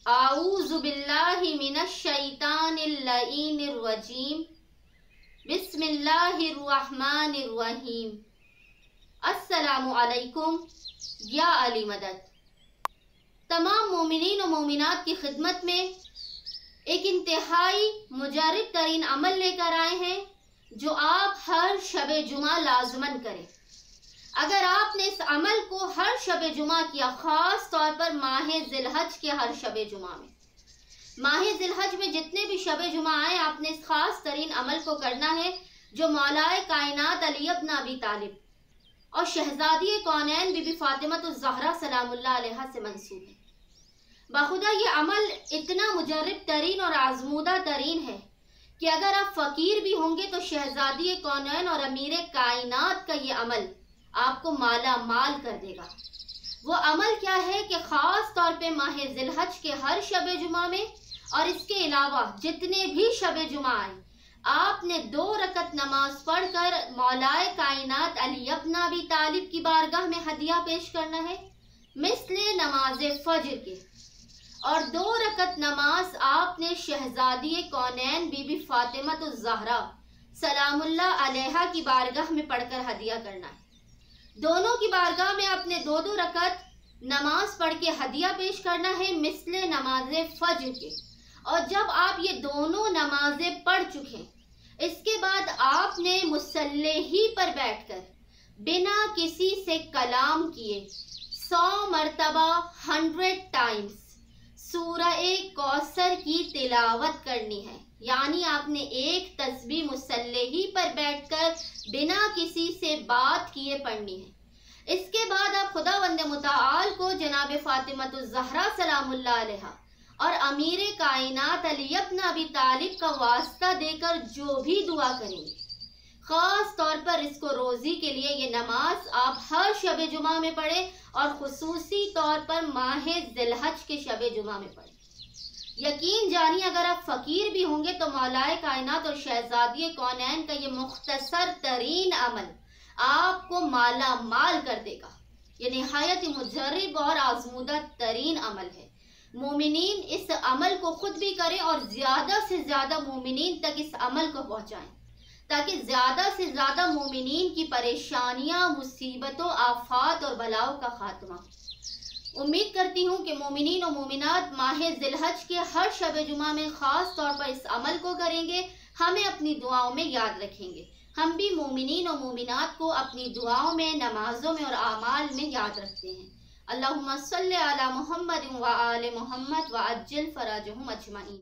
आऊज़ु बिल्लाहि मिनश शैतानिर लईनिर रजीम। बिस्मिल्लाहिर रहमानिर रहीम। अस्सलामु अलैकुम या अली मदद। तमाम मोमिनीन और मोमिनात की खिदमत में एक इंतहाई मुजर्रिब तरीन अमल लेकर आए हैं जो आप हर शबे जुमा लाजमन करें। अगर आपने इस अमल को हर शबे जुमा किया, खास तौर पर माह जिलहज के हर शबे जुमा में, माह जिलहज में जितने भी शबे जुमा आए, आपने इस खास तरीन अमल को करना है जो मौलाए कायनात अली इब्न अबी तालिब और शहजादी कौनैन बीबी फातिमतुज़ ज़हरा सलामुल्लाह अलैहा से मंसूब है। बाखुदा ये अमल इतना मुजर्रिब तरीन और आजमूदा तरीन है कि अगर आप फकीर भी होंगे तो शहजादी कौनैन और अमीर कायनात का ये अमल आपको माला माल कर देगा। वो अमल क्या है कि खास तौर पे माह जिलहज के हर शबे जुमा में और इसके अलावा जितने भी शबे जुमा आए, आपने 2 रकत नमाज पढ़कर मौलाए कायनात अली इब्न अबी तालिब की बारगाह में हदिया पेश करना है मिस्ले नमाज फज्र के, और 2 रकत नमाज आपने शहजादी कौनैन बीबी फातिमतुज़ ज़हरा सलामुल्लाह अलैहा की बारगाह में पढ़कर हदिया करना है। दोनों की बारगाह में आपने 2-2 रकत नमाज पढ़ के हदिया पेश करना है मिस्ले नमाज फज्र के। और जब आप ये दोनों नमाजें पढ़ चुके, इसके बाद आपने मुसल्ले ही पर बैठकर बिना किसी से कलाम किए 100 मरतबा 100 टाइम्स सूरह कौसर की तिलावत करनी है। यानी आपने एक तस्बीह मुसल्ले ही पर बैठकर बिना किसी से बात किए पढ़नी है। इसके बाद आप खुदावंद मुताल को जनाब फातिमतुज़ ज़हरा सलामुल्लाह अलैहा और अमीर कायनात अली इब्न अबी तालिब का वास्ता देकर जो भी दुआ करेंगे, खास तौर पर इसको रोजी के लिए ये नमाज आप हर शबे जुमा में पढ़े और खुसूसी तौर पर माह जिलहज के शबे जुमा में पढ़े। यकीन जानिए अगर आप फकीर भी होंगे तो मौलाए कायनात और शहजादी कौनैन का ये मुख्तसर तरीन अमल आपको माला माल कर देगा। ये निहायत मुजर्रिब और आजमूदा तरीन अमल है। मोमिनीन इस अमल को खुद भी करें और ज्यादा से ज्यादा मोमिनीन तक इस अमल को पहुंचाएं ताकि ज्यादा से ज्यादा मोमिनीन की परेशानियां, मुसीबतों, आफात और बलाओं का खात्मा। उम्मीद करती हूँ कि मोमिनीन और मोमिनात माह जिलहज के हर शब जुमा में खास तौर पर इस अमल को करेंगे, हमें अपनी दुआओं में याद रखेंगे। हम भी मोमिनीन और मोमिनात को अपनी दुआओं में, नमाजों में और आमाल में याद रखते हैं। अल्लाहुम्मा सल्ली अला मुहम्मद व आले मुहम्मद व अज्जिल फराजहुम अजमईन।